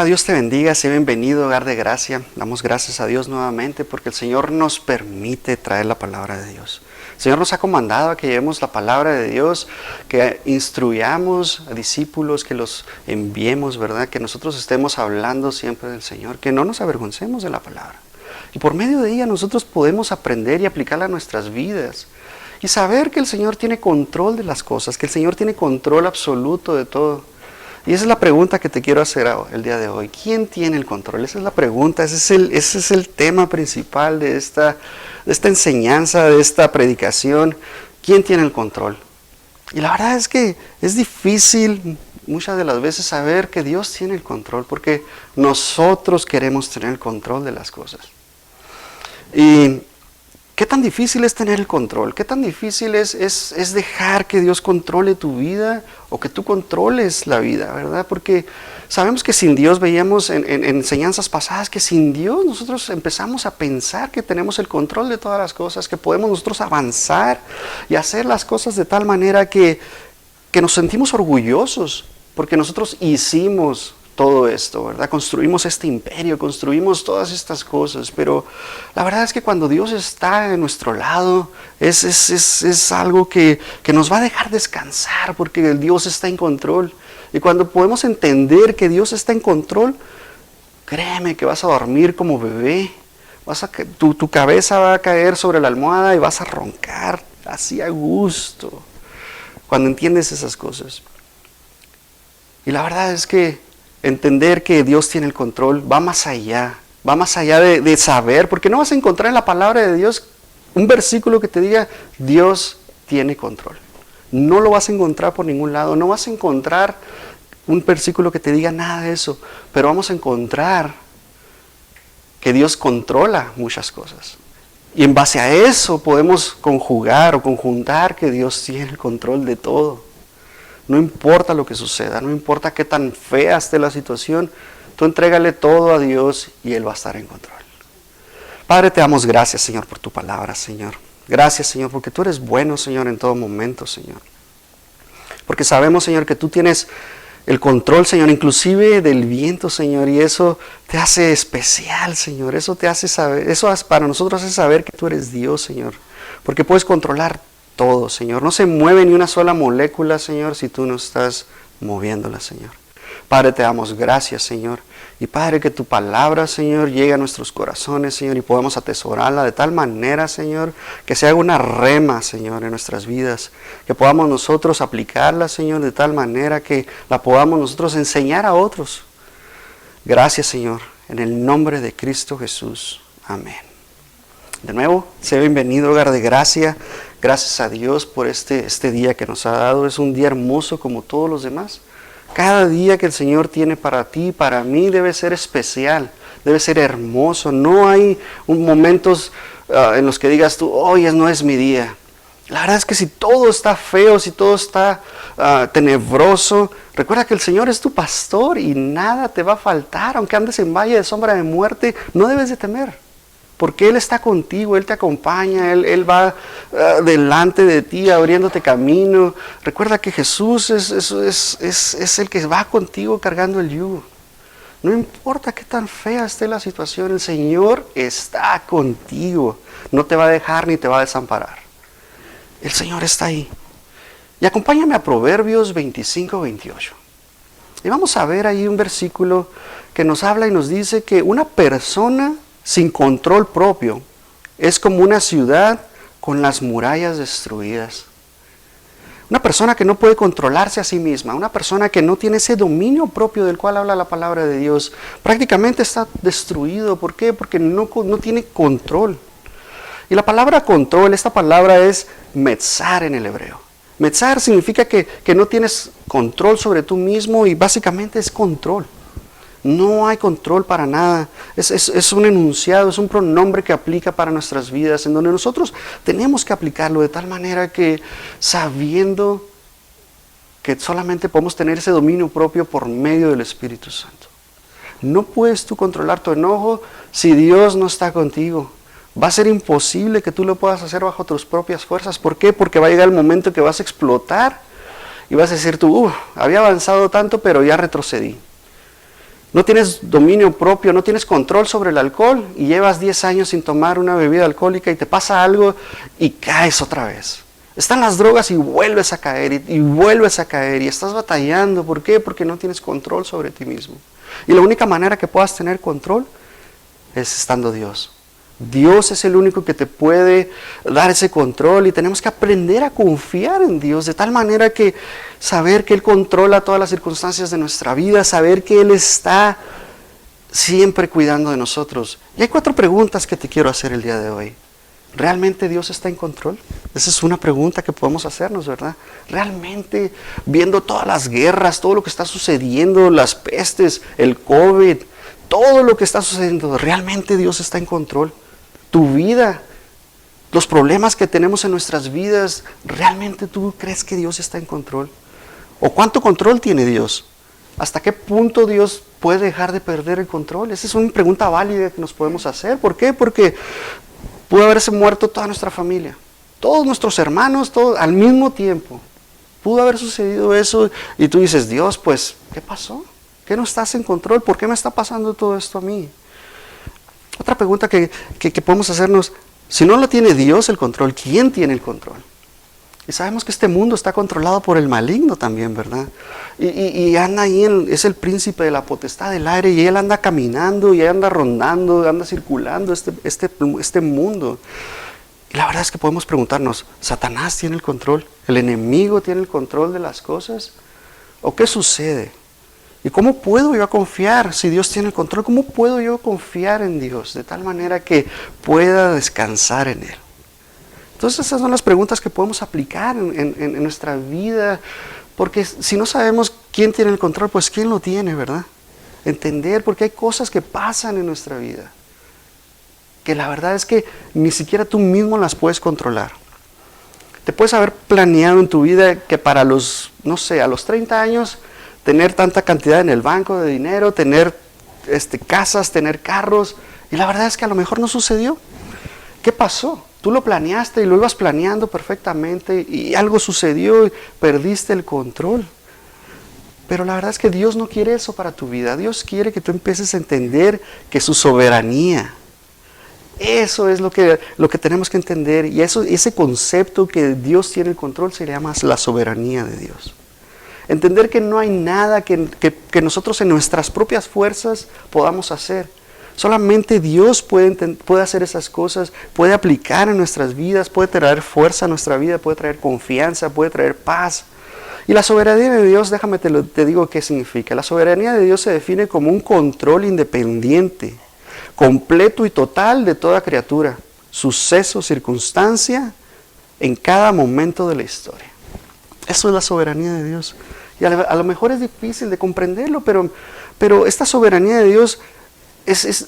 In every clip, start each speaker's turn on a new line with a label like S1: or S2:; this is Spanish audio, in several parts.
S1: Hola, Dios te bendiga, sea bienvenido, hogar de gracia. Damos gracias a Dios nuevamente porque el Señor nos permite traer la palabra de Dios. El Señor nos ha comandado a que llevemos la palabra de Dios, que instruyamos a discípulos, que los enviemos, ¿verdad? Que nosotros estemos hablando siempre del Señor, que no nos avergoncemos de la palabra. Y por medio de ella nosotros podemos aprender y aplicarla a nuestras vidas. Y saber que el Señor tiene control de las cosas, que el Señor tiene control absoluto de todo. Y esa es la pregunta que te quiero hacer el día de hoy. ¿Quién tiene el control? Esa es la pregunta, ese es el tema principal de esta enseñanza, de esta predicación. ¿Quién tiene el control? Y la verdad es que es difícil muchas de las veces saber que Dios tiene el control, porque nosotros queremos tener el control de las cosas. Y ¿qué tan difícil es tener el control? ¿Qué tan difícil es dejar que Dios controle tu vida o que tú controles la vida, verdad? Porque sabemos que sin Dios, veíamos en enseñanzas pasadas, que sin Dios nosotros empezamos a pensar que tenemos el control de todas las cosas, que podemos nosotros avanzar y hacer las cosas de tal manera que nos sentimos orgullosos porque nosotros hicimos todo esto, ¿verdad? Construimos este imperio, construimos todas estas cosas, pero la verdad es que cuando Dios está en nuestro lado, es algo que nos va a dejar descansar, porque Dios está en control. Y cuando podemos entender que Dios está en control, créeme que vas a dormir como bebé, tu cabeza va a caer sobre la almohada y vas a roncar así a gusto, cuando entiendes esas cosas. Y la verdad es que entender que Dios tiene el control va más allá de saber, porque no vas a encontrar en la palabra de Dios un versículo que te diga Dios tiene control. No lo vas a encontrar por ningún lado, no vas a encontrar un versículo que te diga nada de eso, pero vamos a encontrar que Dios controla muchas cosas. Y en base a eso podemos conjuntar que Dios tiene el control de todo. No importa lo que suceda, no importa qué tan fea esté la situación, tú entrégale todo a Dios y Él va a estar en control. Padre, te damos gracias, Señor, por tu palabra, Señor. Gracias, Señor, porque tú eres bueno, Señor, en todo momento, Señor. Porque sabemos, Señor, que tú tienes el control, Señor, inclusive del viento, Señor, y eso te hace especial, Señor. Eso te hace saber, eso para nosotros hace saber que tú eres Dios, Señor, porque puedes controlar todo, Señor. No se mueve ni una sola molécula, Señor, si tú no estás moviéndola, Señor. Padre, te damos gracias, Señor. Y Padre, que tu palabra, Señor, llegue a nuestros corazones, Señor, y podamos atesorarla de tal manera, Señor, que se haga una rema, Señor, en nuestras vidas. Que podamos nosotros aplicarla, Señor, de tal manera que la podamos nosotros enseñar a otros. Gracias, Señor, en el nombre de Cristo Jesús. Amén. De nuevo, sea bienvenido, hogar de gracia. Gracias a Dios por este día que nos ha dado. Es un día hermoso como todos los demás. Cada día que el Señor tiene para ti, para mí, debe ser especial, debe ser hermoso. No hay momentos en los que digas tú, hoy no es mi día. La verdad es que si todo está feo, si todo está tenebroso, recuerda que el Señor es tu pastor y nada te va a faltar. Aunque andes en valle de sombra de muerte, no debes de temer. Porque Él está contigo, Él te acompaña, Él va delante de ti, abriéndote camino. Recuerda que Jesús es el que va contigo cargando el yugo. No importa qué tan fea esté la situación, el Señor está contigo. No te va a dejar ni te va a desamparar. El Señor está ahí. Y acompáñame a Proverbios 25-28. Y vamos a ver ahí un versículo que nos habla y nos dice que una persona sin control propio es como una ciudad con las murallas destruidas. Una persona que no puede controlarse a sí misma, una persona que no tiene ese dominio propio del cual habla la palabra de Dios, prácticamente está destruido. ¿Por qué? Porque no tiene control. Y la palabra control, esta palabra es metzar en el hebreo. Metzar significa que no tienes control sobre tú mismo y básicamente es control. No hay control para nada. Es un enunciado, es un pronombre que aplica para nuestras vidas, en donde nosotros tenemos que aplicarlo de tal manera que, sabiendo que solamente podemos tener ese dominio propio por medio del Espíritu Santo. No puedes tú controlar tu enojo si Dios no está contigo. Va a ser imposible que tú lo puedas hacer bajo tus propias fuerzas. ¿Por qué? Porque va a llegar el momento que vas a explotar y vas a decir tú, había avanzado tanto, pero ya retrocedí. no tienes dominio propio, no tienes control sobre el alcohol y llevas 10 años sin tomar una bebida alcohólica y te pasa algo y caes otra vez. Están las drogas y vuelves a caer y vuelves a caer y estás batallando. ¿Por qué? Porque no tienes control sobre ti mismo. Y la única manera que puedas tener control es estando Dios. Dios es el único que te puede dar ese control y tenemos que aprender a confiar en Dios de tal manera que saber que Él controla todas las circunstancias de nuestra vida, saber que Él está siempre cuidando de nosotros. Y hay 4 preguntas que te quiero hacer el día de hoy. ¿Realmente Dios está en control? Esa es una pregunta que podemos hacernos, ¿verdad? ¿Realmente, viendo todas las guerras, todo lo que está sucediendo, las pestes, el COVID, todo lo que está sucediendo, ¿realmente Dios está en control? Tu vida, los problemas que tenemos en nuestras vidas, ¿realmente tú crees que Dios está en control? ¿O cuánto control tiene Dios? ¿Hasta qué punto Dios puede dejar de perder el control? Esa es una pregunta válida que nos podemos hacer. ¿Por qué? Porque pudo haberse muerto toda nuestra familia, todos nuestros hermanos, todos al mismo tiempo. Pudo haber sucedido eso y tú dices, Dios, pues, ¿qué pasó? ¿Qué no estás en control? ¿Por qué me está pasando todo esto a mí? Otra pregunta que podemos hacernos, si no lo tiene Dios el control, ¿quién tiene el control? Y sabemos que este mundo está controlado por el maligno también, ¿verdad? Y anda ahí, es el príncipe de la potestad del aire y él anda caminando y anda rondando, anda circulando este mundo. Y la verdad es que podemos preguntarnos, ¿Satanás tiene el control? ¿El enemigo tiene el control de las cosas? ¿O qué sucede? ¿Y cómo puedo yo confiar si Dios tiene el control? ¿Cómo puedo yo confiar en Dios de tal manera que pueda descansar en Él? Entonces esas son las preguntas que podemos aplicar en nuestra vida, porque si no sabemos quién tiene el control, pues quién lo tiene, ¿verdad? Entender, porque hay cosas que pasan en nuestra vida, que la verdad es que ni siquiera tú mismo las puedes controlar. Te puedes haber planeado en tu vida que para los, no sé, a los 30 años, tener tanta cantidad en el banco de dinero, tener casas, tener carros, y la verdad es que a lo mejor no sucedió. ¿Qué pasó? Tú lo planeaste y lo ibas planeando perfectamente y algo sucedió y perdiste el control. Pero la verdad es que Dios no quiere eso para tu vida. Dios quiere que tú empieces a entender que su soberanía, eso es lo que tenemos que entender. Y ese concepto que Dios tiene el control se llama la soberanía de Dios. Entender que no hay nada que nosotros en nuestras propias fuerzas podamos hacer. Solamente Dios puede hacer esas cosas, puede aplicar en nuestras vidas, puede traer fuerza a nuestra vida, puede traer confianza, puede traer paz. Y la soberanía de Dios, déjame te digo qué significa. La soberanía de Dios se define como un control independiente, completo y total de toda criatura, suceso, circunstancia, en cada momento de la historia. Eso es la soberanía de Dios. Y a lo mejor es difícil de comprenderlo, pero esta soberanía de Dios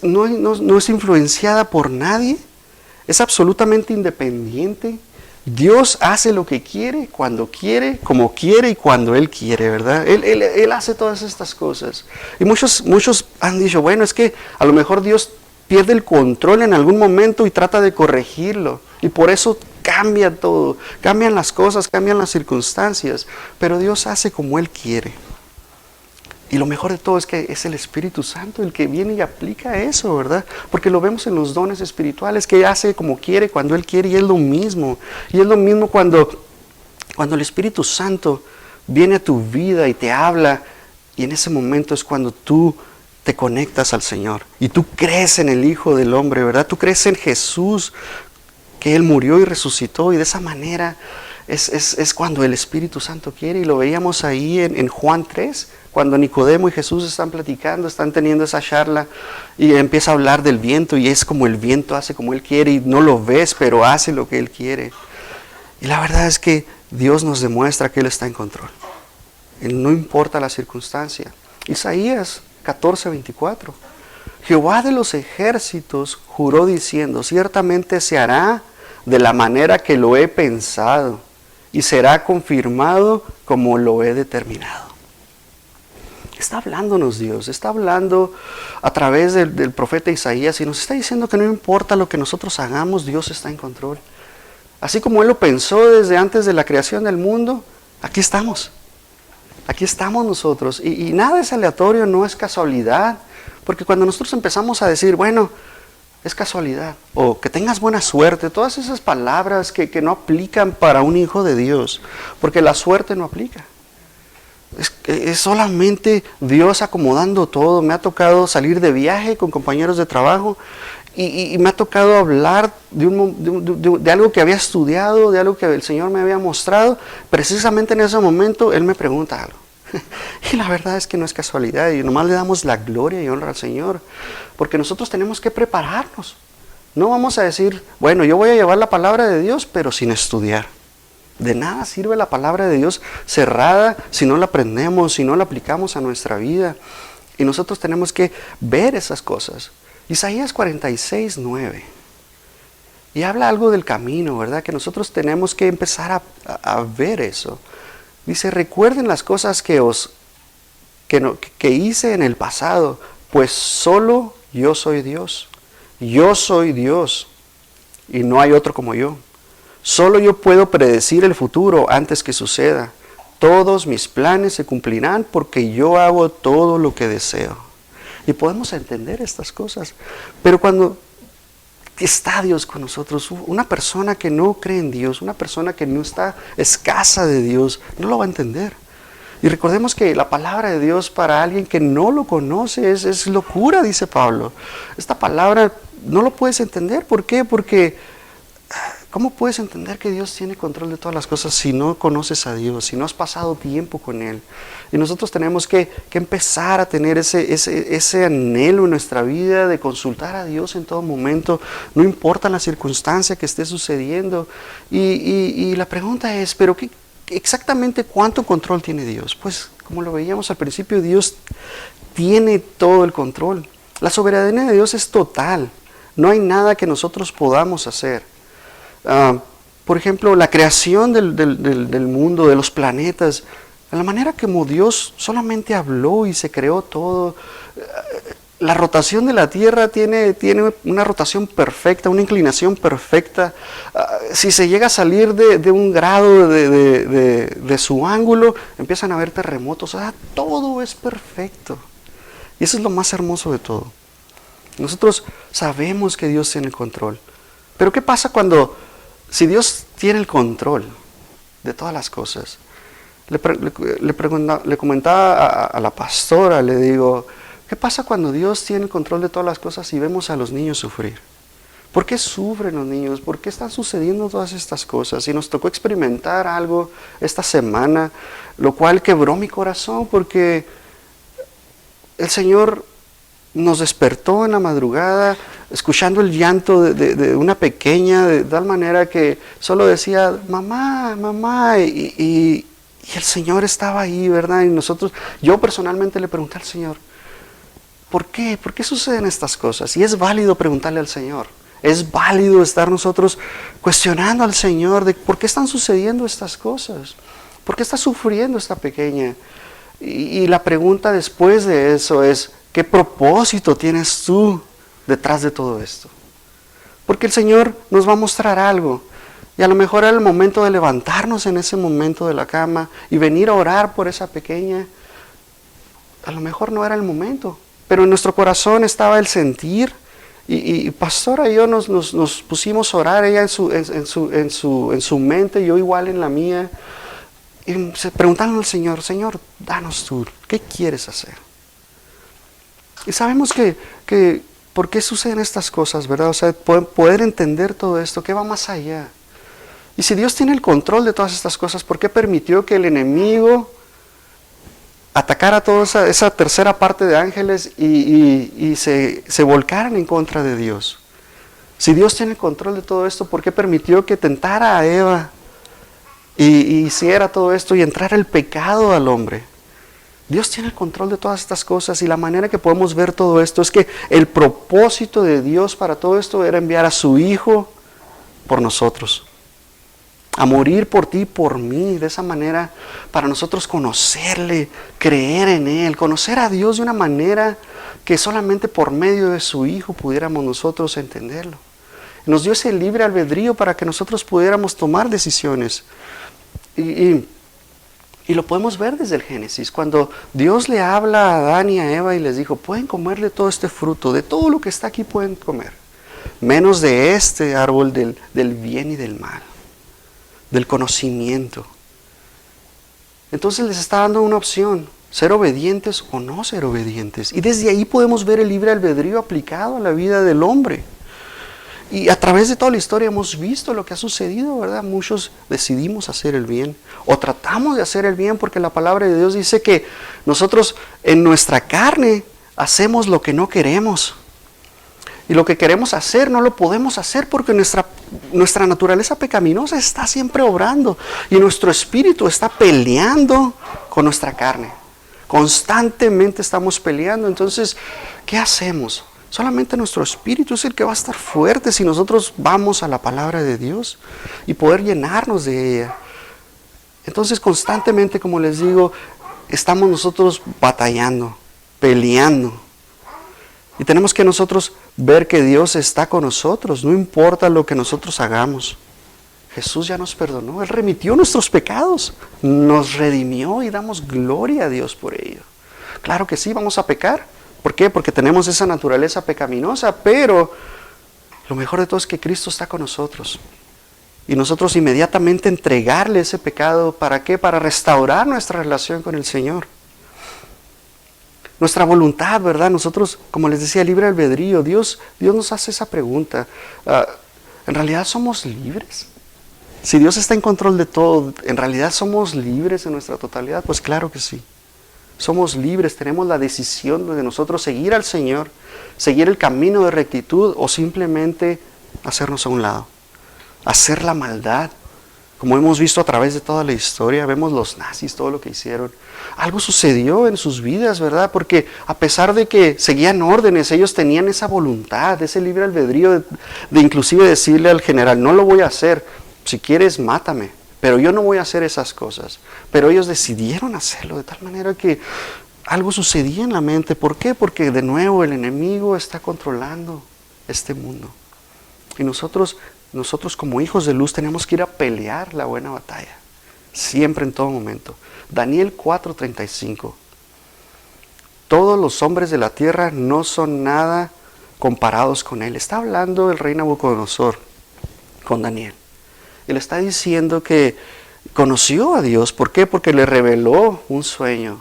S1: no es influenciada por nadie, es absolutamente independiente. Dios hace lo que quiere, cuando quiere, como quiere y cuando Él quiere, ¿verdad? Él hace todas estas cosas. Y muchos han dicho, bueno, es que a lo mejor Dios pierde el control en algún momento y trata de corregirlo. Y por eso cambia todo, cambian las cosas, cambian las circunstancias. Pero Dios hace como Él quiere. Y lo mejor de todo es que es el Espíritu Santo el que viene y aplica eso, ¿verdad? Porque lo vemos en los dones espirituales, que hace como quiere, cuando Él quiere, y es lo mismo. Y es lo mismo cuando el Espíritu Santo viene a tu vida y te habla, y en ese momento es cuando tú te conectas al Señor. Y tú crees en el Hijo del Hombre, ¿verdad? Tú crees en Jesús, que Él murió y resucitó, y de esa manera es cuando el Espíritu Santo quiere. Y lo veíamos ahí en Juan 3, cuando Nicodemo y Jesús están platicando, están teniendo esa charla y empieza a hablar del viento y es como el viento hace como Él quiere y no lo ves, pero hace lo que Él quiere. Y la verdad es que Dios nos demuestra que Él está en control. No importa la circunstancia. Isaías 14:24. Jehová de los ejércitos juró diciendo, ciertamente se hará de la manera que lo he pensado y será confirmado como lo he determinado. Está hablándonos Dios, está hablando a través del profeta Isaías y nos está diciendo que no importa lo que nosotros hagamos, Dios está en control. Así como Él lo pensó desde antes de la creación del mundo, aquí estamos. Aquí estamos nosotros y nada es aleatorio, no es casualidad, porque cuando nosotros empezamos a decir, bueno, es casualidad, o que tengas buena suerte, todas esas palabras que no aplican para un hijo de Dios, porque la suerte no aplica. Es solamente Dios acomodando todo. Me ha tocado salir de viaje con compañeros de trabajo y me ha tocado hablar de algo que había estudiado, de algo que el Señor me había mostrado. Precisamente en ese momento Él me pregunta algo. Y la verdad es que no es casualidad, y nomás le damos la gloria y honra al Señor, porque nosotros tenemos que prepararnos. No vamos a decir, bueno, yo voy a llevar la palabra de Dios, pero sin estudiar. De nada sirve la palabra de Dios cerrada si no la aprendemos, si no la aplicamos a nuestra vida. Y nosotros tenemos que ver esas cosas. Isaías 46, 9. Y habla algo del camino, ¿verdad? Que nosotros tenemos que empezar a ver eso. Dice, recuerden las cosas que hice en el pasado, pues solo yo soy Dios. Yo soy Dios y no hay otro como yo. Solo yo puedo predecir el futuro antes que suceda. Todos mis planes se cumplirán porque yo hago todo lo que deseo. Y podemos entender estas cosas. Pero cuando está Dios con nosotros, una persona que no cree en Dios, una persona que no está escasa de Dios, no lo va a entender. Y recordemos que la palabra de Dios para alguien que no lo conoce es locura, dice Pablo. Esta palabra no lo puedes entender. ¿Por qué? Porque ¿cómo puedes entender que Dios tiene control de todas las cosas si no conoces a Dios, si no has pasado tiempo con Él? Y nosotros tenemos que empezar a tener ese anhelo en nuestra vida de consultar a Dios en todo momento, no importa la circunstancia que esté sucediendo. Y la pregunta es, ¿pero exactamente cuánto control tiene Dios? Pues como lo veíamos al principio, Dios tiene todo el control. La soberanía de Dios es total. No hay nada que nosotros podamos hacer. Por ejemplo, la creación del mundo, de los planetas, la manera como Dios solamente habló y se creó todo. La rotación de la Tierra tiene una rotación perfecta, una inclinación perfecta. Si se llega a salir de un grado de su ángulo, empiezan a haber terremotos. O sea, todo es perfecto. Y eso es lo más hermoso de todo. Nosotros sabemos que Dios tiene el control. Pero ¿qué pasa si Dios tiene el control de todas las cosas? Le comentaba a la pastora, le digo, ¿qué pasa cuando Dios tiene el control de todas las cosas y vemos a los niños sufrir? ¿Por qué sufren los niños? ¿Por qué están sucediendo todas estas cosas? Y nos tocó experimentar algo esta semana, lo cual quebró mi corazón, porque el Señor nos despertó en la madrugada escuchando el llanto de una pequeña, de tal manera que solo decía, mamá, mamá, y el Señor estaba ahí, ¿verdad? Y yo personalmente le pregunté al Señor, ¿por qué? ¿Por qué suceden estas cosas? Y es válido preguntarle al Señor, es válido estar nosotros cuestionando al Señor de por qué están sucediendo estas cosas, por qué está sufriendo esta pequeña. Y la pregunta después de eso es, ¿qué propósito tienes tú detrás de todo esto? Porque el Señor nos va a mostrar algo. Y a lo mejor era el momento de levantarnos en ese momento de la cama y venir a orar por esa pequeña. A lo mejor no era el momento, pero en nuestro corazón estaba el sentir. Y pastora y yo nos pusimos a orar, ella en su mente, yo igual en la mía. Y se preguntaron al Señor, Señor, danos tú, ¿qué quieres hacer? Y sabemos que ¿por qué suceden estas cosas, verdad? O sea, poder entender todo esto, ¿qué va más allá? Y si Dios tiene el control de todas estas cosas, ¿por qué permitió que el enemigo atacara a toda esa tercera parte de ángeles y se volcaran en contra de Dios? Si Dios tiene el control de todo esto, ¿por qué permitió que tentara a Eva y hiciera todo esto y entrara el pecado al hombre? Dios tiene el control de todas estas cosas, y la manera que podemos ver todo esto es que el propósito de Dios para todo esto era enviar a su Hijo por nosotros, a morir por ti y por mí, de esa manera para nosotros conocerle, creer en Él, conocer a Dios de una manera que solamente por medio de su Hijo pudiéramos nosotros entenderlo. Nos dio ese libre albedrío para que nosotros pudiéramos tomar decisiones. Y Y lo podemos ver desde el Génesis, cuando Dios le habla a Adán y a Eva y les dijo, pueden comer de todo este fruto, de todo lo que está aquí pueden comer, menos de este árbol del bien y del mal, del conocimiento. Entonces les está dando una opción, ser obedientes o no ser obedientes. Y desde ahí podemos ver el libre albedrío aplicado a la vida del hombre. Y a través de toda la historia hemos visto lo que ha sucedido, ¿verdad? Muchos decidimos hacer el bien o tratamos de hacer el bien porque la palabra de Dios dice que nosotros en nuestra carne hacemos lo que no queremos. Y lo que queremos hacer no lo podemos hacer porque nuestra naturaleza pecaminosa está siempre obrando y nuestro espíritu está peleando con nuestra carne. Constantemente estamos peleando. Entonces, ¿qué hacemos? Solamente nuestro espíritu es el que va a estar fuerte si nosotros vamos a la palabra de Dios y poder llenarnos de ella. Entonces constantemente, como les digo, estamos nosotros batallando, peleando. Y tenemos que nosotros ver que Dios está con nosotros, no importa lo que nosotros hagamos. Jesús ya nos perdonó, Él remitió nuestros pecados, nos redimió y damos gloria a Dios por ello. Claro que sí, vamos a pecar. ¿Por qué? Porque tenemos esa naturaleza pecaminosa, pero lo mejor de todo es que Cristo está con nosotros. Y nosotros inmediatamente entregarle ese pecado, ¿para qué? Para restaurar nuestra relación con el Señor. Nuestra voluntad, ¿verdad? Nosotros, como les decía, libre albedrío. Dios nos hace esa pregunta. ¿En realidad somos libres? Si Dios está en control de todo, ¿en realidad somos libres en nuestra totalidad? Pues claro que sí. Somos libres, tenemos la decisión de nosotros seguir al Señor, seguir el camino de rectitud o simplemente hacernos a un lado, hacer la maldad. Como hemos visto a través de toda la historia, vemos los nazis, todo lo que hicieron. Algo sucedió en sus vidas, ¿verdad? Porque a pesar de que seguían órdenes, ellos tenían esa voluntad, ese libre albedrío de inclusive decirle al general, no lo voy a hacer, si quieres mátame. Pero yo no voy a hacer esas cosas. Pero ellos decidieron hacerlo de tal manera que algo sucedía en la mente. ¿Por qué? Porque de nuevo el enemigo está controlando este mundo. Y nosotros como hijos de luz tenemos que ir a pelear la buena batalla. Siempre, en todo momento. Daniel 4:35. Todos los hombres de la tierra no son nada comparados con él. Está hablando el rey Nabucodonosor con Daniel. Él está diciendo que conoció a Dios. ¿Por qué? Porque le reveló un sueño.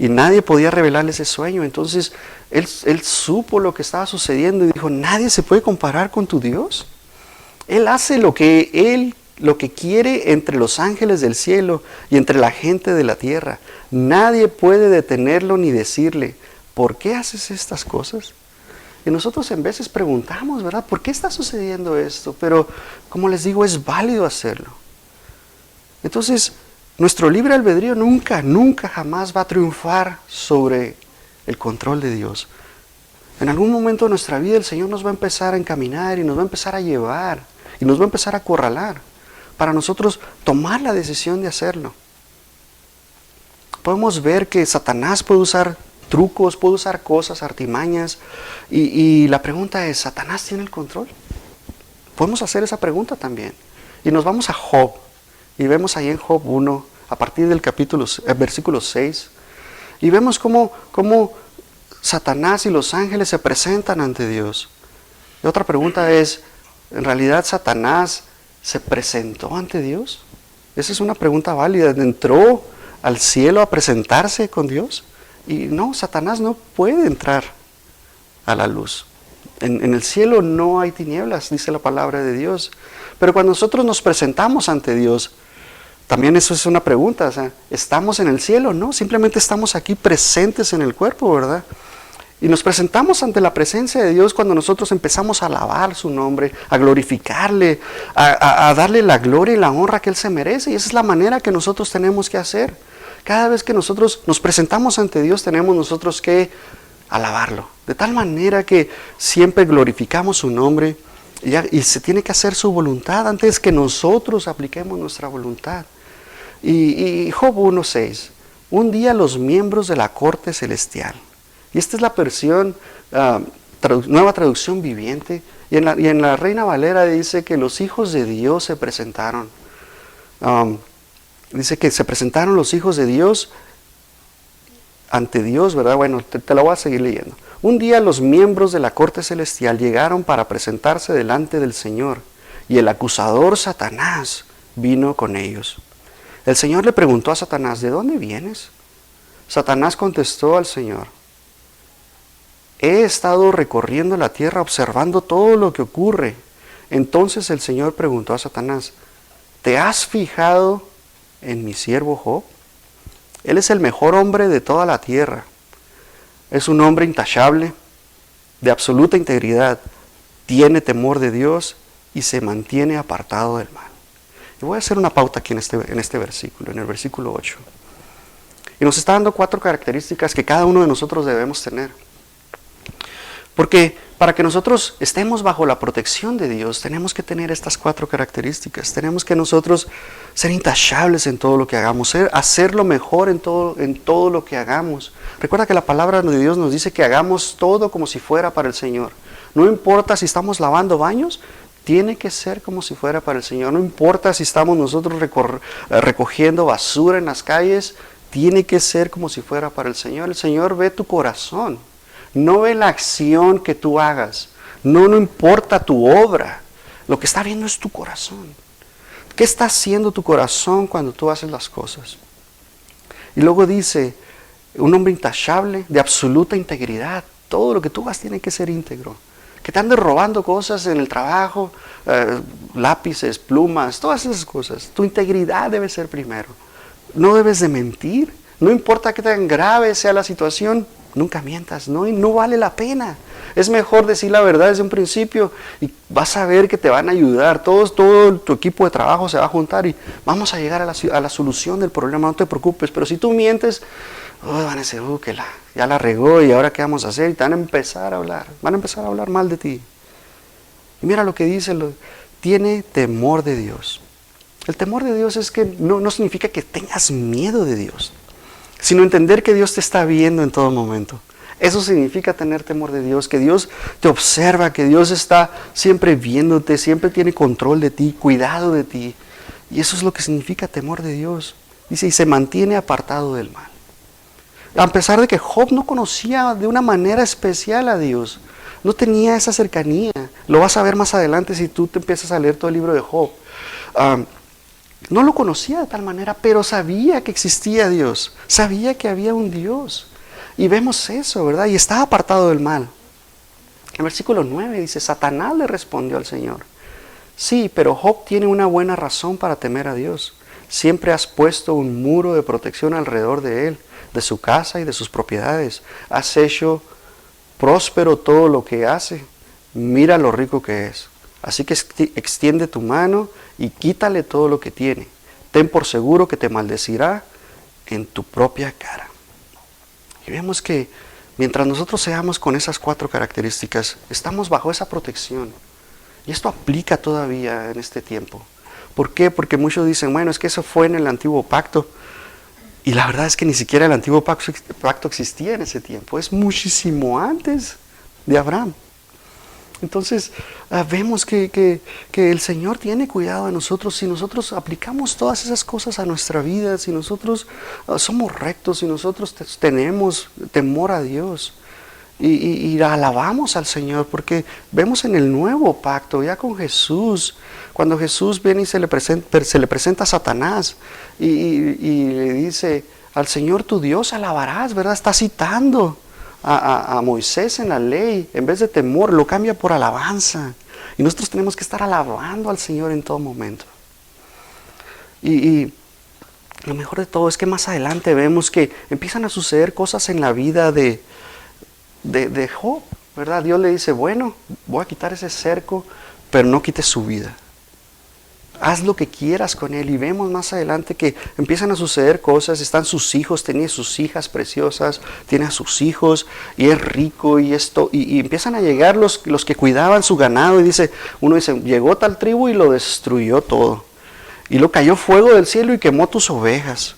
S1: Y nadie podía revelarle ese sueño. Entonces, él supo lo que estaba sucediendo y dijo, nadie se puede comparar con tu Dios. Él hace lo que quiere entre los ángeles del cielo y entre la gente de la tierra. Nadie puede detenerlo ni decirle, ¿por qué haces estas cosas? Y nosotros en veces preguntamos, ¿verdad? ¿Por qué está sucediendo esto? Pero, como les digo, es válido hacerlo. Entonces, nuestro libre albedrío nunca jamás va a triunfar sobre el control de Dios. En algún momento de nuestra vida el Señor nos va a empezar a encaminar y nos va a empezar a llevar y nos va a empezar a acorralar para nosotros tomar la decisión de hacerlo. Podemos ver que Satanás puede usar trucos, puede usar cosas, artimañas, y la pregunta es, ¿Satanás tiene el control? Podemos hacer esa pregunta también. Y nos vamos a Job, y vemos ahí en Job 1, a partir del versículo 6, y vemos cómo Satanás y los ángeles se presentan ante Dios. Y otra pregunta es, ¿en realidad Satanás se presentó ante Dios? Esa es una pregunta válida. ¿Entró al cielo a presentarse con Dios? Y no, Satanás no puede entrar a la luz. En el cielo no hay tinieblas, dice la palabra de Dios. Pero cuando nosotros nos presentamos ante Dios, también eso es una pregunta. O sea, ¿estamos en el cielo? No, simplemente estamos aquí presentes en el cuerpo, ¿verdad? Y nos presentamos ante la presencia de Dios cuando nosotros empezamos a alabar su nombre, a glorificarle, a darle la gloria y la honra que Él se merece. Y esa es la manera que nosotros tenemos que hacer. Cada vez que nosotros nos presentamos ante Dios, tenemos nosotros que alabarlo. De tal manera que siempre glorificamos su nombre y se tiene que hacer su voluntad antes que nosotros apliquemos nuestra voluntad. Y Job 1:6. Un día los miembros de la corte celestial. Y esta es la versión, nueva traducción viviente. Y en la Reina Valera dice que los hijos de Dios se presentaron Dice que se presentaron los hijos de Dios ante Dios, ¿verdad? Bueno, te la voy a seguir leyendo. Un día los miembros de la corte celestial llegaron para presentarse delante del Señor, y el acusador Satanás vino con ellos. El Señor le preguntó a Satanás, ¿de dónde vienes? Satanás contestó al Señor, he estado recorriendo la tierra observando todo lo que ocurre. Entonces el Señor preguntó a Satanás, ¿te has fijado en mi siervo Job? Él es el mejor hombre de toda la tierra. Es un hombre intachable, de absoluta integridad, tiene temor de Dios y se mantiene apartado del mal. Y voy a hacer una pauta aquí en este versículo, en el versículo 8. Y nos está dando 4 características que cada uno de nosotros debemos tener. Porque para que nosotros estemos bajo la protección de Dios, tenemos que tener estas 4 características. Tenemos que nosotros ser intachables en todo lo que hagamos, hacerlo mejor en todo lo que hagamos. Recuerda que la palabra de Dios nos dice que hagamos todo como si fuera para el Señor. No importa si estamos lavando baños, tiene que ser como si fuera para el Señor. No importa si estamos nosotros recogiendo basura en las calles, tiene que ser como si fuera para el Señor. El Señor ve tu corazón. No ve la acción que tú hagas. No importa tu obra. Lo que está viendo es tu corazón. ¿Qué está haciendo tu corazón cuando tú haces las cosas? Y luego dice, un hombre intachable, de absoluta integridad. Todo lo que tú hagas tiene que ser íntegro. Que te andes robando cosas en el trabajo, lápices, plumas, todas esas cosas. Tu integridad debe ser primero. No debes de mentir. No importa qué tan grave sea la situación, nunca mientas, no vale la pena. Es mejor decir la verdad desde un principio y vas a ver que te van a ayudar. Todo tu equipo de trabajo se va a juntar y vamos a llegar a la solución del problema, no te preocupes. Pero si tú mientes, van a decir, que ya la regó y ahora qué vamos a hacer, y te van a empezar a hablar mal de ti. Y mira lo que dice, tiene temor de Dios. El temor de Dios es que no significa que tengas miedo de Dios, sino entender que Dios te está viendo en todo momento. Eso significa tener temor de Dios, que Dios te observa, que Dios está siempre viéndote, siempre tiene control de ti, cuidado de ti. Y eso es lo que significa temor de Dios. Dice, y se mantiene apartado del mal. A pesar de que Job no conocía de una manera especial a Dios, no tenía esa cercanía. Lo vas a ver más adelante si tú te empiezas a leer todo el libro de Job. No lo conocía de tal manera, pero sabía que existía Dios, sabía que había un Dios. Y vemos eso, ¿verdad? Y estaba apartado del mal. El versículo 9 dice, Satanás le respondió al Señor, sí, pero Job tiene una buena razón para temer a Dios. Siempre has puesto un muro de protección alrededor de él, de su casa y de sus propiedades. Has hecho próspero todo lo que hace. Mira lo rico que es. Así que extiende tu mano y quítale todo lo que tiene. Ten por seguro que te maldecirá en tu propia cara. Y vemos que mientras nosotros seamos con esas 4 características, estamos bajo esa protección. Y esto aplica todavía en este tiempo. ¿Por qué? Porque muchos dicen, bueno, es que eso fue en el antiguo pacto. Y la verdad es que ni siquiera el antiguo pacto existía en ese tiempo. Es muchísimo antes de Abraham. Entonces vemos que el Señor tiene cuidado de nosotros si nosotros aplicamos todas esas cosas a nuestra vida, si nosotros somos rectos, si nosotros tenemos temor a Dios y alabamos al Señor, porque vemos en el nuevo pacto, ya con Jesús, cuando Jesús viene y se le presenta a Satanás y le dice, al Señor tu Dios alabarás, ¿verdad? Está citando a Moisés en la ley, en vez de temor, lo cambia por alabanza. Y nosotros tenemos que estar alabando al Señor en todo momento. Y lo mejor de todo es que más adelante vemos que empiezan a suceder cosas en la vida de Job, ¿verdad? Dios le dice, bueno, voy a quitar ese cerco, pero no quites su vida. Haz lo que quieras con él. Y vemos más adelante que empiezan a suceder cosas. Están sus hijos, tiene sus hijas preciosas, tiene a sus hijos y es rico y esto. Y empiezan a llegar los que cuidaban su ganado. Y uno dice, llegó tal tribu y lo destruyó todo. Y lo cayó fuego del cielo y quemó tus ovejas.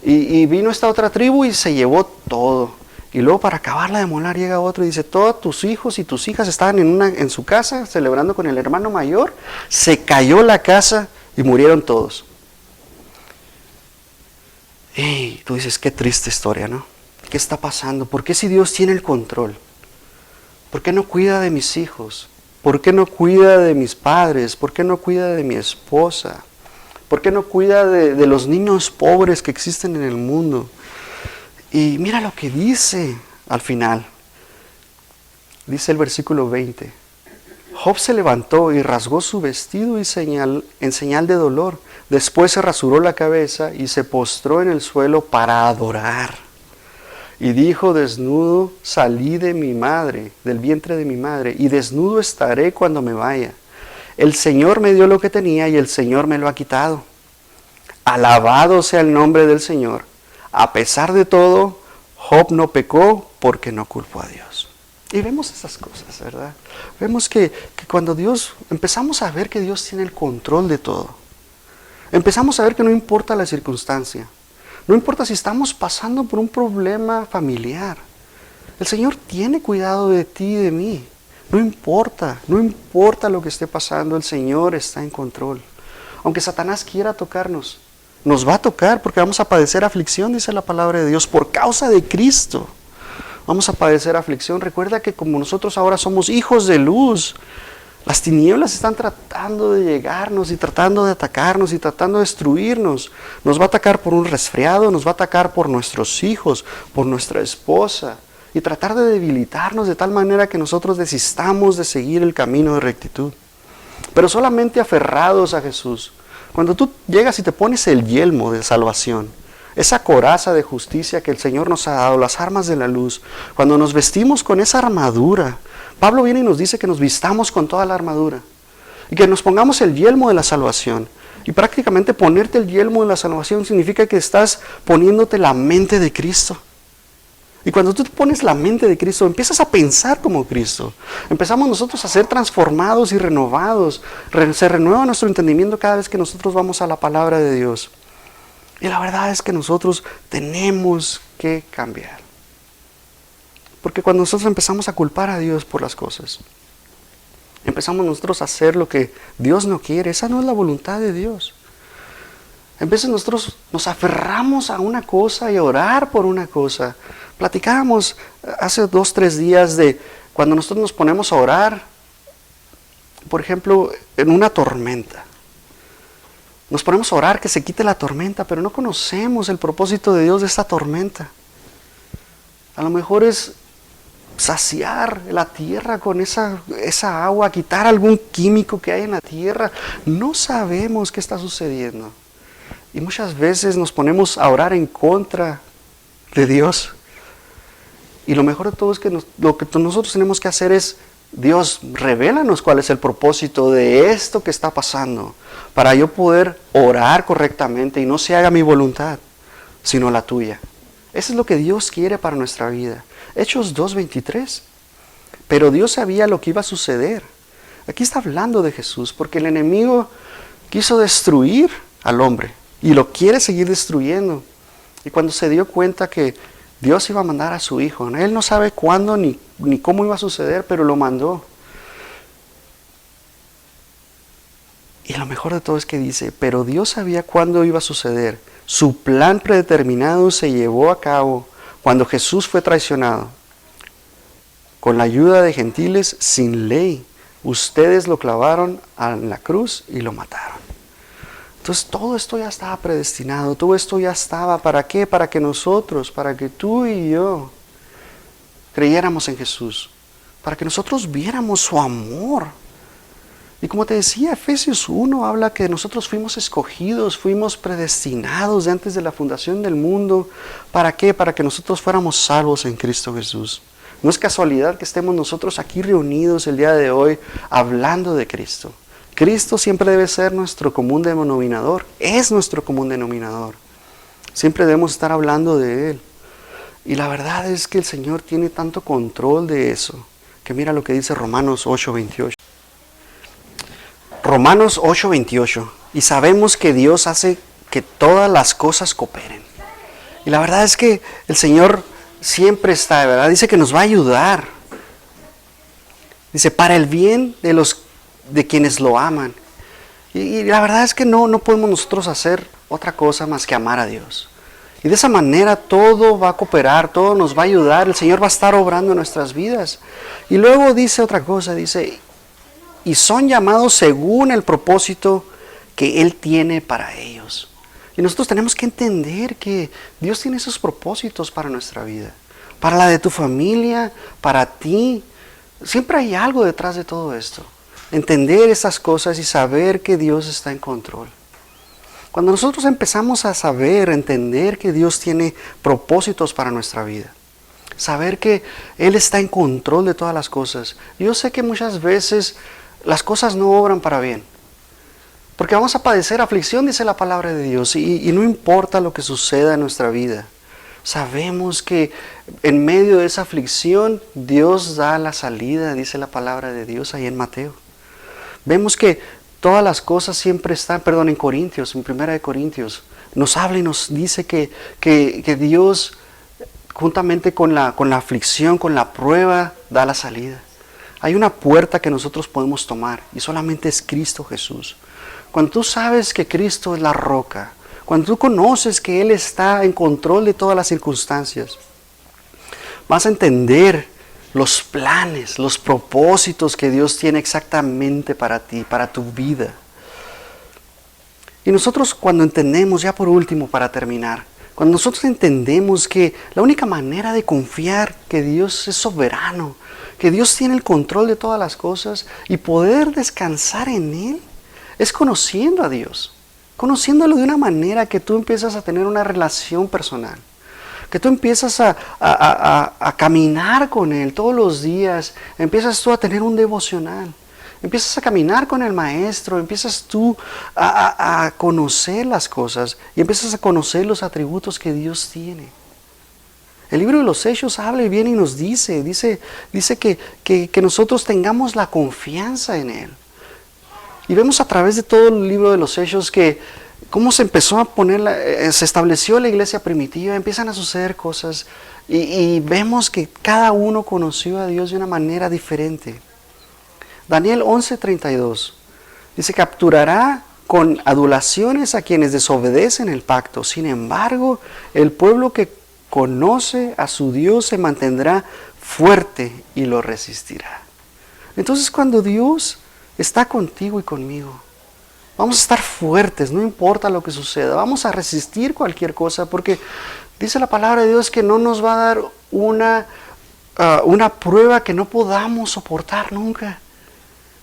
S1: Y vino esta otra tribu y se llevó todo. Y luego para acabarla de molar llega otro y dice, todos tus hijos y tus hijas estaban en su casa celebrando con el hermano mayor, se cayó la casa y murieron todos. Y tú dices, qué triste historia, ¿no? ¿Qué está pasando? ¿Por qué si Dios tiene el control? ¿Por qué no cuida de mis hijos? ¿Por qué no cuida de mis padres? ¿Por qué no cuida de mi esposa? ¿Por qué no cuida de los niños pobres que existen en el mundo? Y mira lo que dice al final. Dice el versículo 20. Job se levantó y rasgó su vestido en señal de dolor. Después se rasuró la cabeza y se postró en el suelo para adorar. Y dijo, desnudo salí de mi madre, del vientre de mi madre, y desnudo estaré cuando me vaya. El Señor me dio lo que tenía y el Señor me lo ha quitado. Alabado sea el nombre del Señor. A pesar de todo, Job no pecó porque no culpó a Dios. Y vemos esas cosas, ¿verdad? Vemos que cuando empezamos a ver que Dios tiene el control de todo. Empezamos a ver que no importa la circunstancia. No importa si estamos pasando por un problema familiar. El Señor tiene cuidado de ti y de mí. No importa lo que esté pasando, el Señor está en control. Aunque Satanás quiera tocarnos, nos va a tocar porque vamos a padecer aflicción, dice la palabra de Dios, por causa de Cristo. Vamos a padecer aflicción. Recuerda que como nosotros ahora somos hijos de luz, las tinieblas están tratando de llegarnos y tratando de atacarnos y tratando de destruirnos. Nos va a atacar por un resfriado, nos va a atacar por nuestros hijos, por nuestra esposa. Y tratar de debilitarnos de tal manera que nosotros desistamos de seguir el camino de rectitud. Pero solamente aferrados a Jesús. Cuando tú llegas y te pones el yelmo de salvación, esa coraza de justicia que el Señor nos ha dado, las armas de la luz, cuando nos vestimos con esa armadura, Pablo viene y nos dice que nos vistamos con toda la armadura y que nos pongamos el yelmo de la salvación. Y prácticamente ponerte el yelmo de la salvación significa que estás poniéndote la mente de Cristo. Y cuando tú te pones la mente de Cristo, empiezas a pensar como Cristo. Empezamos nosotros a ser transformados y renovados. Se renueva nuestro entendimiento cada vez que nosotros vamos a la palabra de Dios. Y la verdad es que nosotros tenemos que cambiar. Porque cuando nosotros empezamos a culpar a Dios por las cosas, empezamos nosotros a hacer lo que Dios no quiere, esa no es la voluntad de Dios. En veces nosotros nos aferramos a una cosa y a orar por una cosa. Platicábamos hace 2-3 días de cuando nosotros nos ponemos a orar, por ejemplo, en una tormenta. Nos ponemos a orar que se quite la tormenta, pero no conocemos el propósito de Dios de esta tormenta. A lo mejor es saciar la tierra con esa agua, quitar algún químico que hay en la tierra. No sabemos qué está sucediendo. Y muchas veces nos ponemos a orar en contra de Dios. Y lo mejor de todo es que lo que nosotros tenemos que hacer es, Dios, revélanos cuál es el propósito de esto que está pasando, para yo poder orar correctamente y no se haga mi voluntad, sino la tuya. Eso es lo que Dios quiere para nuestra vida. Hechos 2:23. Pero Dios sabía lo que iba a suceder. Aquí está hablando de Jesús, porque el enemigo quiso destruir al hombre y lo quiere seguir destruyendo. Y cuando se dio cuenta que Dios iba a mandar a su Hijo, Él no sabe cuándo ni cómo iba a suceder, pero lo mandó. Y lo mejor de todo es que dice, pero Dios sabía cuándo iba a suceder. Su plan predeterminado se llevó a cabo cuando Jesús fue traicionado. Con la ayuda de gentiles sin ley, ustedes lo clavaron en la cruz y lo mataron. Entonces todo esto ya estaba predestinado, todo esto ya estaba, ¿para qué? Para que nosotros, para que tú y yo creyéramos en Jesús, para que nosotros viéramos su amor. Y como te decía, Efesios 1 habla que nosotros fuimos escogidos, fuimos predestinados de antes de la fundación del mundo. ¿Para qué? Para que nosotros fuéramos salvos en Cristo Jesús. No es casualidad que estemos nosotros aquí reunidos el día de hoy hablando de Cristo. Cristo siempre debe ser nuestro común denominador, es nuestro común denominador. Siempre debemos estar hablando de Él. Y la verdad es que el Señor tiene tanto control de eso, que mira lo que dice Romanos 8:28. Romanos 8:28. Y sabemos que Dios hace que todas las cosas cooperen. Y la verdad es que el Señor siempre está, ¿verdad? Dice que nos va a ayudar. Dice, para el bien de quienes lo aman. Y la verdad es que no podemos nosotros hacer otra cosa más que amar a Dios. Y de esa manera todo va a cooperar, todo nos va a ayudar, el Señor va a estar obrando en nuestras vidas. Y luego dice otra cosa, dice, y son llamados según el propósito que Él tiene para ellos. Y nosotros tenemos que entender que Dios tiene esos propósitos para nuestra vida, para la de tu familia, para ti. Siempre hay algo detrás de todo esto. Entender esas cosas y saber que Dios está en control. Cuando nosotros empezamos a saber, entender que Dios tiene propósitos para nuestra vida, saber que Él está en control de todas las cosas. Yo sé que muchas veces las cosas no obran para bien, porque vamos a padecer aflicción, dice la palabra de Dios, y no importa lo que suceda en nuestra vida. Sabemos que en medio de esa aflicción Dios da la salida, dice la palabra de Dios ahí en Mateo. Vemos que todas las cosas siempre están, en Corintios, en 1 Corintios, nos habla y nos dice que Dios, juntamente con la aflicción, con la prueba, da la salida. Hay una puerta que nosotros podemos tomar y solamente es Cristo Jesús. Cuando tú sabes que Cristo es la roca, cuando tú conoces que Él está en control de todas las circunstancias, vas a entender los planes, los propósitos que Dios tiene exactamente para ti, para tu vida. Y nosotros cuando entendemos, ya por último para terminar, cuando nosotros entendemos que la única manera de confiar que Dios es soberano, que Dios tiene el control de todas las cosas y poder descansar en Él, es conociendo a Dios, conociéndolo de una manera que tú empiezas a tener una relación personal. Que tú empiezas a caminar con Él todos los días, empiezas tú a tener un devocional, empiezas a caminar con el Maestro, empiezas tú a conocer las cosas y empiezas a conocer los atributos que Dios tiene. El libro de los Hechos habla y viene y nos dice que nosotros tengamos la confianza en Él. Y vemos a través de todo el libro de los Hechos que cómo se empezó a poner, se estableció la iglesia primitiva, empiezan a suceder cosas y vemos que cada uno conoció a Dios de una manera diferente. Daniel 11:32 dice, capturará con adulaciones a quienes desobedecen el pacto. Sin embargo, el pueblo que conoce a su Dios se mantendrá fuerte y lo resistirá. Entonces cuando Dios está contigo y conmigo, vamos a estar fuertes, no importa lo que suceda. Vamos a resistir cualquier cosa porque dice la palabra de Dios que no nos va a dar una prueba que no podamos soportar nunca.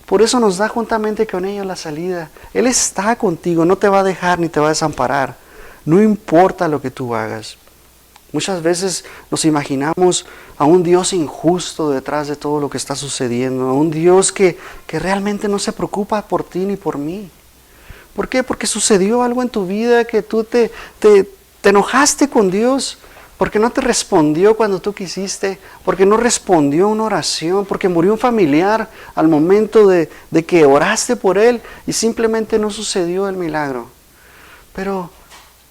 S1: Por eso nos da juntamente con ellos la salida. Él está contigo, no te va a dejar ni te va a desamparar. No importa lo que tú hagas. Muchas veces nos imaginamos a un Dios injusto detrás de todo lo que está sucediendo. A un Dios que realmente no se preocupa por ti ni por mí. ¿Por qué? Porque sucedió algo en tu vida que tú te enojaste con Dios, porque no te respondió cuando tú quisiste, porque no respondió una oración, porque murió un familiar al momento de que oraste por él y simplemente no sucedió el milagro. Pero,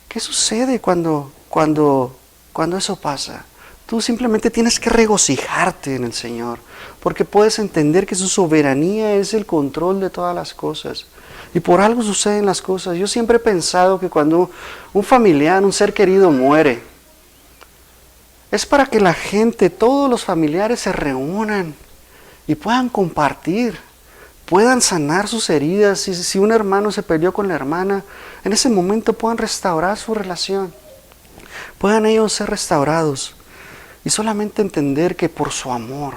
S1: ¿qué sucede cuando eso pasa? Tú simplemente tienes que regocijarte en el Señor, porque puedes entender que su soberanía es el control de todas las cosas. Y por algo suceden las cosas. Yo siempre he pensado que cuando un familiar, un ser querido muere, es para que la gente, todos los familiares se reúnan y puedan compartir, puedan sanar sus heridas. Si un hermano se peleó con la hermana, en ese momento puedan restaurar su relación. Puedan ellos ser restaurados y solamente entender que por su amor,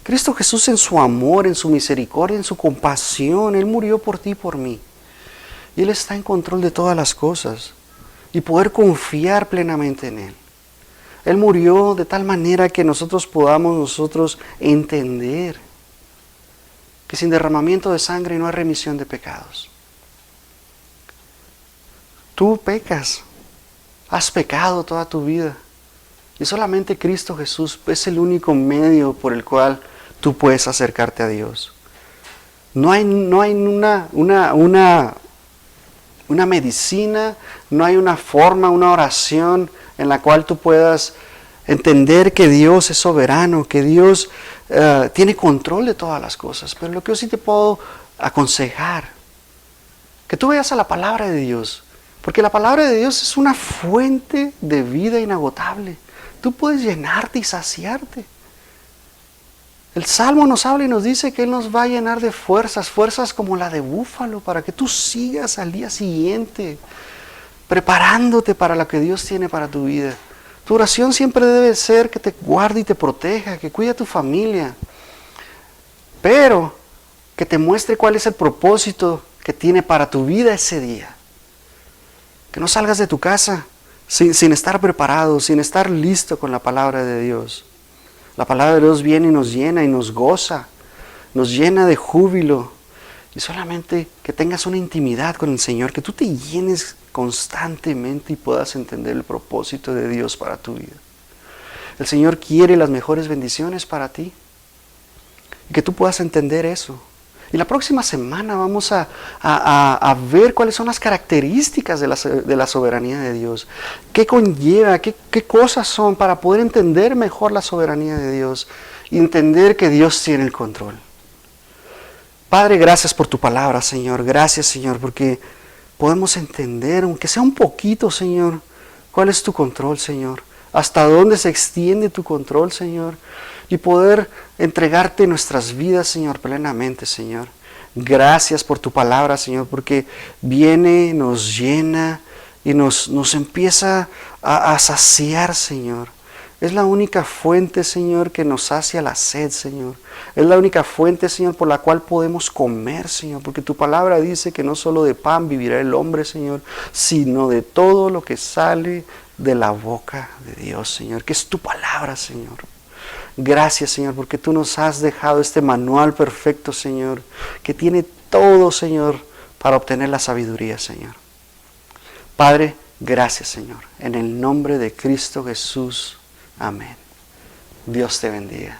S1: Cristo Jesús en su amor, en su misericordia, en su compasión, Él murió por ti y por mí. Y Él está en control de todas las cosas y poder confiar plenamente en Él. Él murió de tal manera que nosotros podamos entender que sin derramamiento de sangre no hay remisión de pecados. Tú pecas, has pecado toda tu vida y solamente Cristo Jesús es el único medio por el cual tú puedes acercarte a Dios. No hay una medicina, no hay una forma, una oración en la cual tú puedas entender que Dios es soberano, que Dios tiene control de todas las cosas. Pero lo que yo sí te puedo aconsejar, que tú vayas a la palabra de Dios, Porque la palabra de Dios es una fuente de vida inagotable. Tú puedes llenarte y saciarte. El Salmo nos habla y nos dice que Él nos va a llenar de fuerzas, fuerzas como la de búfalo, para que tú sigas al día siguiente, preparándote para lo que Dios tiene para tu vida. Tu oración siempre debe ser que te guarde y te proteja, que cuide a tu familia, pero que te muestre cuál es el propósito que tiene para tu vida ese día. Que no salgas de tu casa sin estar preparado, sin estar listo con la palabra de Dios. La palabra de Dios viene y nos llena y nos goza, nos llena de júbilo. Y solamente que tengas una intimidad con el Señor, que tú te llenes constantemente y puedas entender el propósito de Dios para tu vida. El Señor quiere las mejores bendiciones para ti. Y que tú puedas entender eso. Y la próxima semana vamos a ver cuáles son las características de la soberanía de Dios. ¿Qué conlleva? ¿Qué cosas son para poder entender mejor la soberanía de Dios? Y entender que Dios tiene el control. Padre, gracias por tu palabra, Señor. Gracias, Señor, porque podemos entender, aunque sea un poquito, Señor, cuál es tu control, Señor. Hasta dónde se extiende tu control, Señor. Y poder entregarte nuestras vidas, Señor, plenamente, Señor. Gracias por tu palabra, Señor, porque viene, nos llena y nos empieza a saciar, Señor. Es la única fuente, Señor, que nos sacia la sed, Señor. Es la única fuente, Señor, por la cual podemos comer, Señor. Porque tu palabra dice que no solo de pan vivirá el hombre, Señor, sino de todo lo que sale de la boca de Dios, Señor. Que es tu palabra, Señor. Gracias, Señor, porque tú nos has dejado este manual perfecto, Señor, que tiene todo, Señor, para obtener la sabiduría, Señor. Padre, gracias, Señor. En el nombre de Cristo Jesús. Amén. Dios te bendiga.